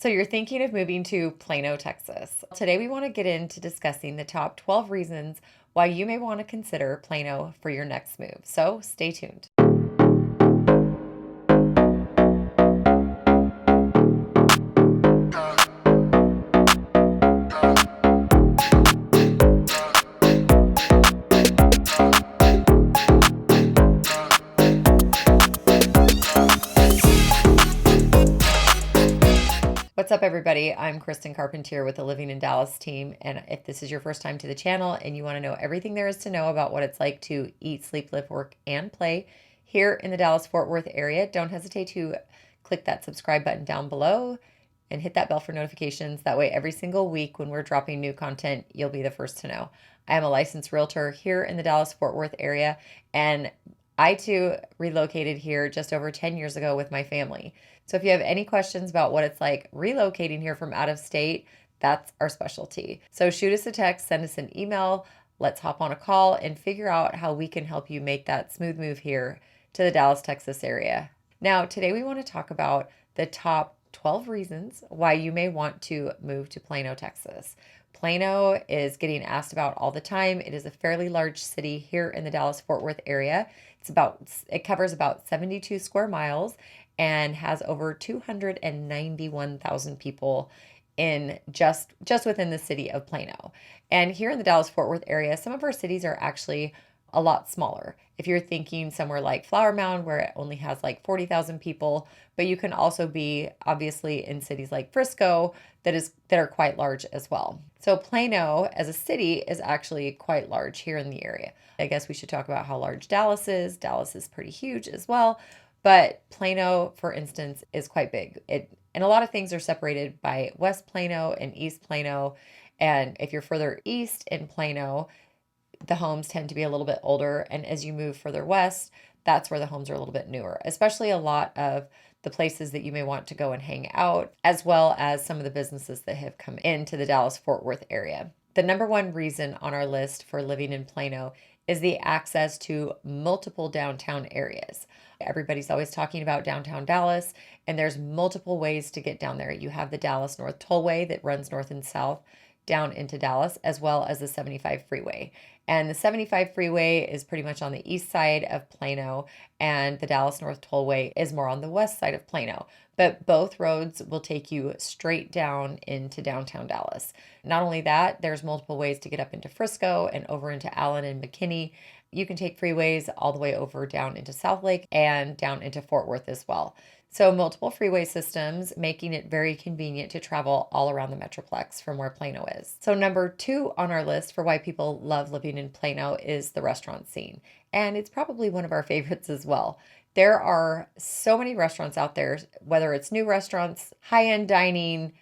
So you're thinking of moving to Plano, Texas. Today we want to get into discussing the top 12 reasons why you may want to consider Plano for your next move. So stay tuned. What's up, everybody? I'm Kristen Carpentier with the Living in Dallas team. And if this is your first time to the channel and you want to know everything there is to know about what it's like to eat, sleep, live, work, and play here in the Dallas-Fort Worth area, don't hesitate to click that subscribe button down below and hit that bell for notifications. That way, every single week when we're dropping new content, you'll be the first to know. I am a licensed realtor here in the Dallas-Fort Worth area, and I too relocated here just over 10 years ago with my family. So if you have any questions about what it's like relocating here from out of state, that's our specialty. So shoot us a text, send us an email, let's hop on a call and figure out how we can help you make that smooth move here to the Dallas, Texas area. Now, today we want to talk about the top 12 reasons why you may want to move to Plano, Texas. Plano is getting asked about all the time. It is a fairly large city here in the Dallas-Fort Worth area. It covers about 72 square miles and has over 291,000 people in just within the city of Plano. And here in the Dallas-Fort Worth area, some of our cities are actually a lot smaller. If you're thinking somewhere like Flower Mound, where it only has like 40,000 people, but you can also be obviously in cities like Frisco that are quite large as well. So Plano as a city is actually quite large here in the area. I guess we should talk about how large Dallas is. Dallas is pretty huge as well, but Plano, for instance, is quite big. And a lot of things are separated by West Plano and East Plano. And if you're further east in Plano, the homes tend to be a little bit older. And as you move further west, that's where the homes are a little bit newer, especially a lot of the places that you may want to go and hang out, as well as some of the businesses that have come into the Dallas-Fort Worth area. The number one reason on our list for living in Plano is the access to multiple downtown areas. Everybody's always talking about downtown Dallas, and there's multiple ways to get down there. You have the Dallas North Tollway that runs north and south down into Dallas, as well as the 75 freeway. And the 75 freeway is pretty much on the east side of Plano, and the Dallas North Tollway is more on the west side of Plano. But both roads will take you straight down into downtown Dallas. Not only that, there's multiple ways to get up into Frisco and over into Allen and McKinney. You can take freeways all the way over down into Southlake and down into Fort Worth as well. So multiple freeway systems, making it very convenient to travel all around the Metroplex from where Plano is. So number two on our list for why people love living in Plano is the restaurant scene. And it's probably one of our favorites as well. There are so many restaurants out there, whether it's new restaurants, high-end dining,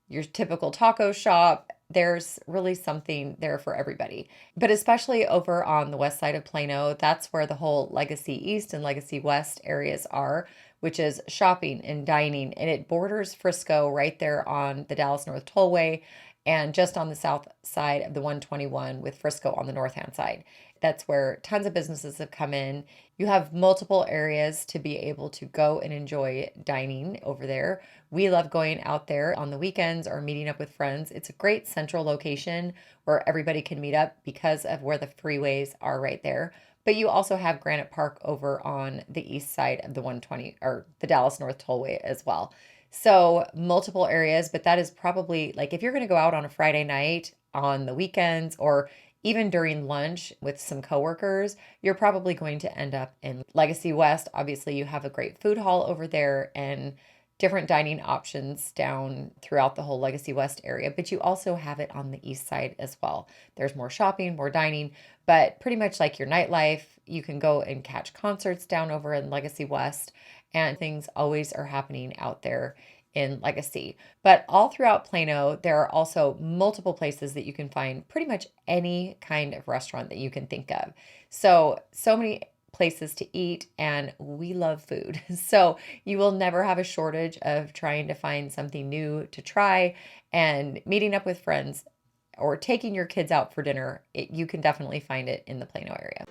your typical taco shop, there's really something there for everybody. But especially over on the west side of Plano, that's where the whole Legacy East and Legacy West areas are, which is shopping and dining. And it borders Frisco right there on the Dallas North Tollway and just on the south side of the 121 with Frisco on the north-hand side. That's where tons of businesses have come in. You have multiple areas to be able to go and enjoy dining over there. We love going out there on the weekends or meeting up with friends. It's a great central location where everybody can meet up because of where the freeways are right there. But you also have Granite Park over on the east side of the 120 or the Dallas North Tollway as well. So multiple areas, but that is probably like if you're going to go out on a Friday night on the weekends or even during lunch with some coworkers, you're probably going to end up in Legacy West. Obviously, you have a great food hall over there and different dining options down throughout the whole Legacy West area, but you also have it on the east side as well. There's more shopping, more dining, but pretty much like your nightlife, you can go and catch concerts down over in Legacy West, and things always are happening out there in Legacy. But all throughout Plano, there are also multiple places that you can find pretty much any kind of restaurant that you can think of. So many places to eat, and we love food. So you will never have a shortage of trying to find something new to try and meeting up with friends or taking your kids out for dinner. You can definitely find it in the Plano area.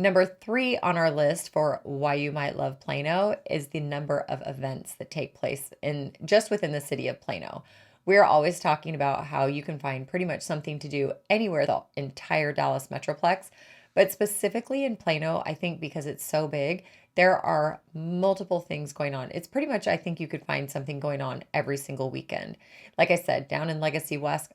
Number 3 on our list for why you might love Plano is the number of events that take place in just within the city of Plano. We're always talking about how you can find pretty much something to do anywhere the entire Dallas Metroplex, but specifically in Plano, I think because it's so big, there are multiple things going on. It's pretty much, I think you could find something going on every single weekend. Like I said, down in Legacy West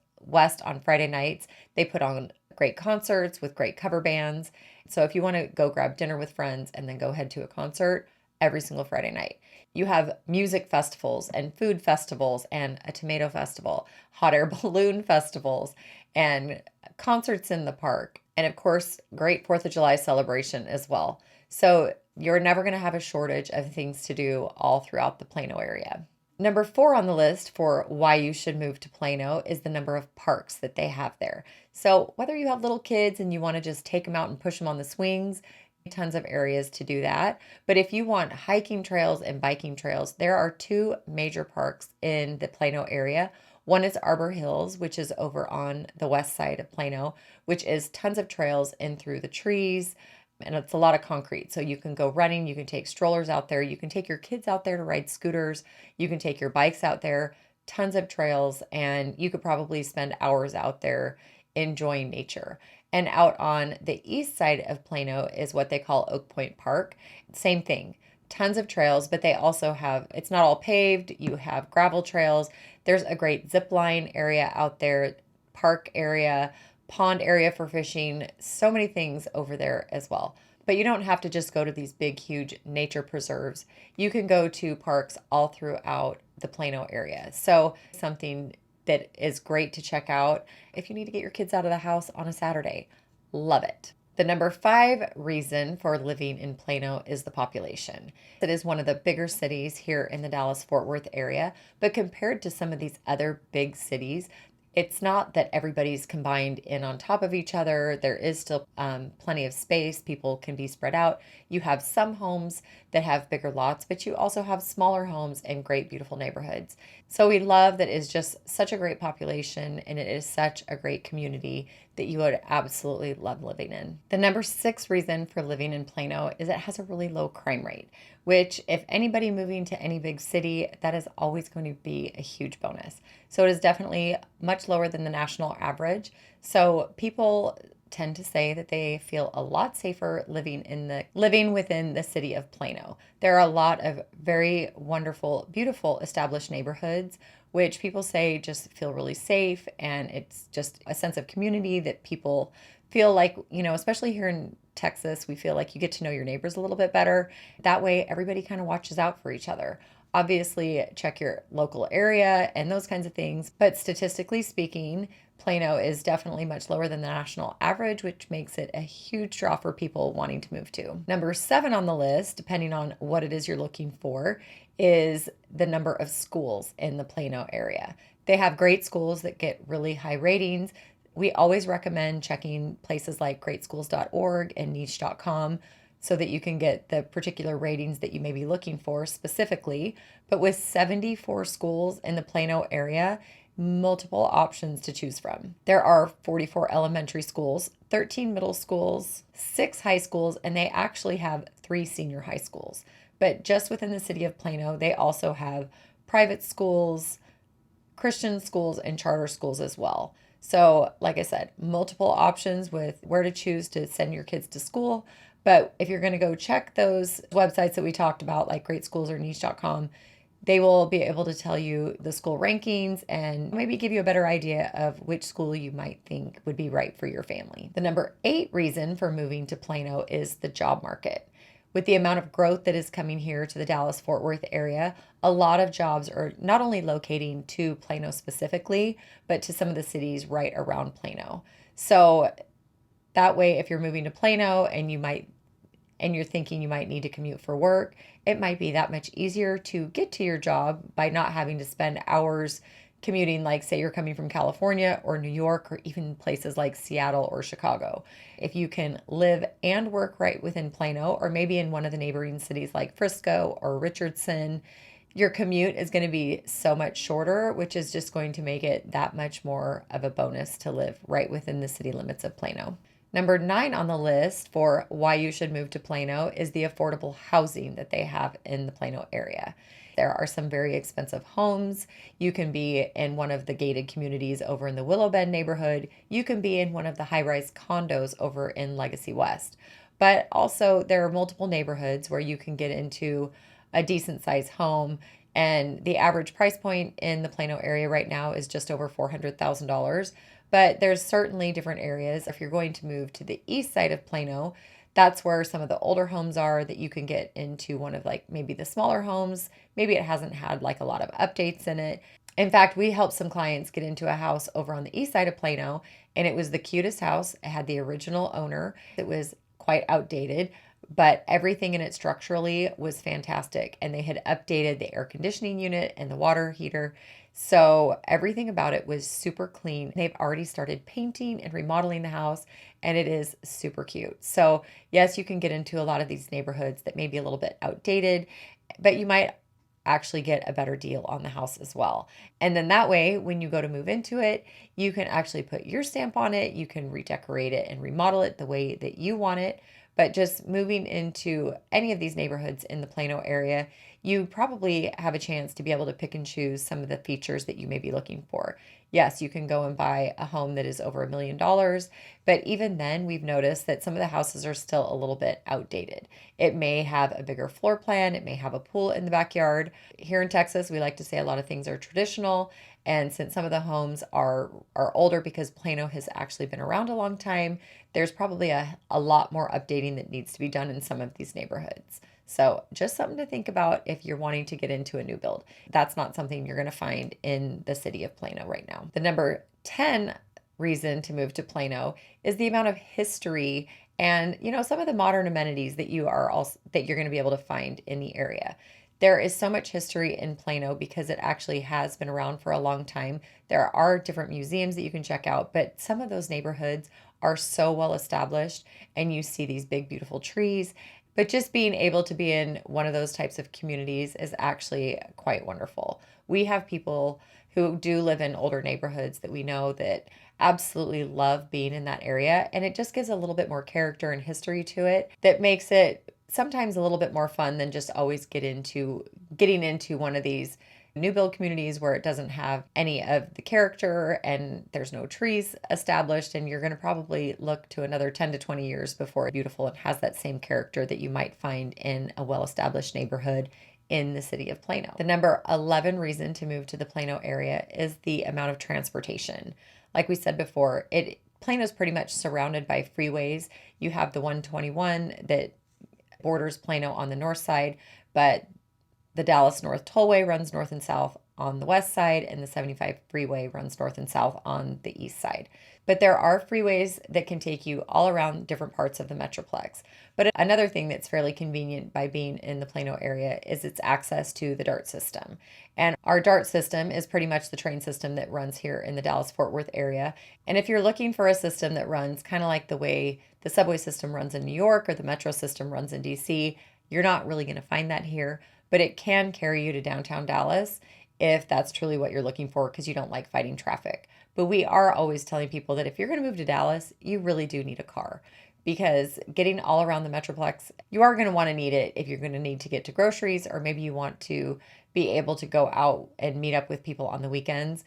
on Friday nights, they put on great concerts with great cover bands. So if you want to go grab dinner with friends and then go head to a concert every single Friday night, you have music festivals and food festivals and a tomato festival, hot air balloon festivals, and concerts in the park. And of course, great 4th of July celebration as well. So you're never going to have a shortage of things to do all throughout the Plano area. Number 4 on the list for why you should move to Plano is the number of parks that they have there. So whether you have little kids and you want to just take them out and push them on the swings, tons of areas to do that. But if you want hiking trails and biking trails, there are 2 major parks in the Plano area. One is Arbor Hills, which is over on the west side of Plano, which is tons of trails in through the trees, and it's a lot of concrete. So you can go running, you can take strollers out there, you can take your kids out there to ride scooters, you can take your bikes out there, tons of trails, and you could probably spend hours out there enjoying nature. And out on the east side of Plano is what they call Oak Point Park. Same thing, tons of trails, but they also have, it's not all paved, you have gravel trails. There's a great zip line area out there, park area, pond area for fishing, so many things over there as well. But you don't have to just go to these big, huge nature preserves. You can go to parks all throughout the Plano area. So something that is great to check out if you need to get your kids out of the house on a Saturday. Love it. The number 5 reason for living in Plano is the population. It is one of the bigger cities here in the Dallas-Fort Worth area, but compared to some of these other big cities, it's not that everybody's combined in on top of each other. There is still plenty of space. People can be spread out. You have some homes that have bigger lots, but you also have smaller homes and great, beautiful neighborhoods. So we love that it's just such a great population and it is such a great community that you would absolutely love living in. The number 6 reason for living in Plano is it has a really low crime rate, which if anybody moving to any big city, that is always going to be a huge bonus. So it is definitely much lower than the national average. So people tend to say that they feel a lot safer living within the city of Plano. There are a lot of very wonderful, beautiful established neighborhoods which people say just feel really safe, and it's just a sense of community that people feel like, especially here in Texas, we feel like you get to know your neighbors a little bit better. That way everybody kind of watches out for each other. Obviously, check your local area and those kinds of things. But statistically speaking, Plano is definitely much lower than the national average, which makes it a huge draw for people wanting to move to. Number 7 on the list, depending on what it is you're looking for, is the number of schools in the Plano area. They have great schools that get really high ratings. We always recommend checking places like greatschools.org and niche.com so that you can get the particular ratings that you may be looking for specifically. But with 74 schools in the Plano area, multiple options to choose from. There are 44 elementary schools, 13 middle schools, 6 high schools, and they actually have 3 senior high schools. But just within the city of Plano, they also have private schools, Christian schools, and charter schools as well. So, like I said, multiple options with where to choose to send your kids to school. But if you're going to go check those websites that we talked about, like Great Schools or niche.com, they will be able to tell you the school rankings and maybe give you a better idea of which school you might think would be right for your family. The number 8 reason for moving to Plano is the job market. With the amount of growth that is coming here to the Dallas-Fort Worth area, a lot of jobs are not only locating to Plano specifically, but to some of the cities right around Plano. So that way, if you're moving to Plano and you're thinking you might need to commute for work, it might be that much easier to get to your job by not having to spend hours commuting, like say you're coming from California or New York or even places like Seattle or Chicago. If you can live and work right within Plano or maybe in one of the neighboring cities like Frisco or Richardson, your commute is going to be so much shorter, which is just going to make it that much more of a bonus to live right within the city limits of Plano. Number 9 on the list for why you should move to Plano is the affordable housing that they have in the Plano area. There are some very expensive homes. You can be in one of the gated communities over in the Willow Bend neighborhood. You can be in one of the high-rise condos over in Legacy West. But also, there are multiple neighborhoods where you can get into a decent sized home. And the average price point in the Plano area right now is just over $400,000. But there's certainly different areas. If you're going to move to the east side of Plano, that's where some of the older homes are that you can get into one of like maybe the smaller homes. Maybe it hasn't had like a lot of updates in it. In fact, we helped some clients get into a house over on the east side of Plano, and it was the cutest house. It had the original owner. It was quite outdated, but everything in it structurally was fantastic. And they had updated the air conditioning unit and the water heater. So everything about it was super clean. They've already started painting and remodeling the house, and it is super cute. So yes, you can get into a lot of these neighborhoods that may be a little bit outdated, but you might actually get a better deal on the house as well. And then that way, when you go to move into it, you can actually put your stamp on it. You can redecorate it and remodel it the way that you want it. But just moving into any of these neighborhoods in the Plano area, you probably have a chance to be able to pick and choose some of the features that you may be looking for. Yes, you can go and buy a home that is over $1 million, but even then, we've noticed that some of the houses are still a little bit outdated. It may have a bigger floor plan, it may have a pool in the backyard. Here in Texas, we like to say a lot of things are traditional, and since some of the homes are older because Plano has actually been around a long time, there's probably a lot more updating that needs to be done in some of these neighborhoods. So just something to think about if you're wanting to get into a new build. That's not something you're going to find in the city of Plano right now. The number 10 reason to move to Plano is the amount of history and, some of the modern amenities that you're going to be able to find in the area. There is so much history in Plano because it actually has been around for a long time. There are different museums that you can check out, but some of those neighborhoods are so well established, and you see these big, beautiful trees. But just being able to be in one of those types of communities is actually quite wonderful. We have people who do live in older neighborhoods that we know that absolutely love being in that area. And it just gives a little bit more character and history to it that makes it sometimes a little bit more fun than just always getting into one of these new build communities where it doesn't have any of the character and there's no trees established, and you're going to probably look to another 10 to 20 years before it's beautiful and has that same character that you might find in a well-established neighborhood in the city of Plano. The number 11 reason to move to the Plano area is the amount of transportation. Like we said before, Plano's pretty much surrounded by freeways. You have the 121 that borders Plano on the north side, but the Dallas North Tollway runs north and south on the west side, and the 75 freeway runs north and south on the east side. But there are freeways that can take you all around different parts of the Metroplex. But another thing that's fairly convenient by being in the Plano area is its access to the DART system. And our DART system is pretty much the train system that runs here in the Dallas-Fort Worth area. And if you're looking for a system that runs kind of like the way the subway system runs in New York or the metro system runs in DC, you're not really going to find that here. But it can carry you to downtown Dallas if that's truly what you're looking for because you don't like fighting traffic. But we are always telling people that if you're going to move to Dallas, you really do need a car because getting all around the Metroplex, you are going to want to need it if you're going to need to get to groceries, or maybe you want to be able to go out and meet up with people on the weekends.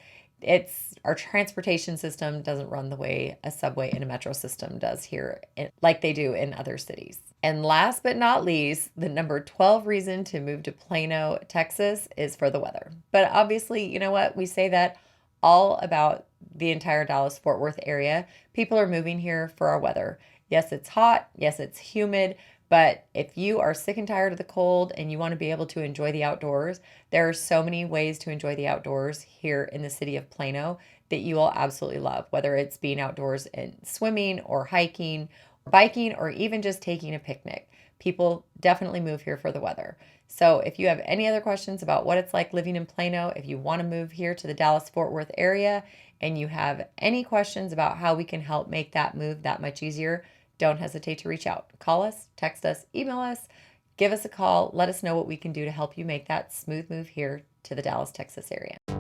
Our transportation system doesn't run the way a subway and a metro system does here, like they do in other cities. And last but not least, the number 12 reason to move to Plano, Texas is for the weather. But obviously, you know what? We say that all about the entire Dallas-Fort Worth area. People are moving here for our weather. Yes, it's hot. Yes, it's humid. But if you are sick and tired of the cold and you want to be able to enjoy the outdoors, there are so many ways to enjoy the outdoors here in the city of Plano that you will absolutely love, whether it's being outdoors and swimming or hiking, biking, or even just taking a picnic. People definitely move here for the weather. So if you have any other questions about what it's like living in Plano, if you want to move here to the Dallas-Fort Worth area, and you have any questions about how we can help make that move that much easier, don't hesitate to reach out. Call us, text us, email us, give us a call. Let us know what we can do to help you make that smooth move here to the Dallas, Texas area.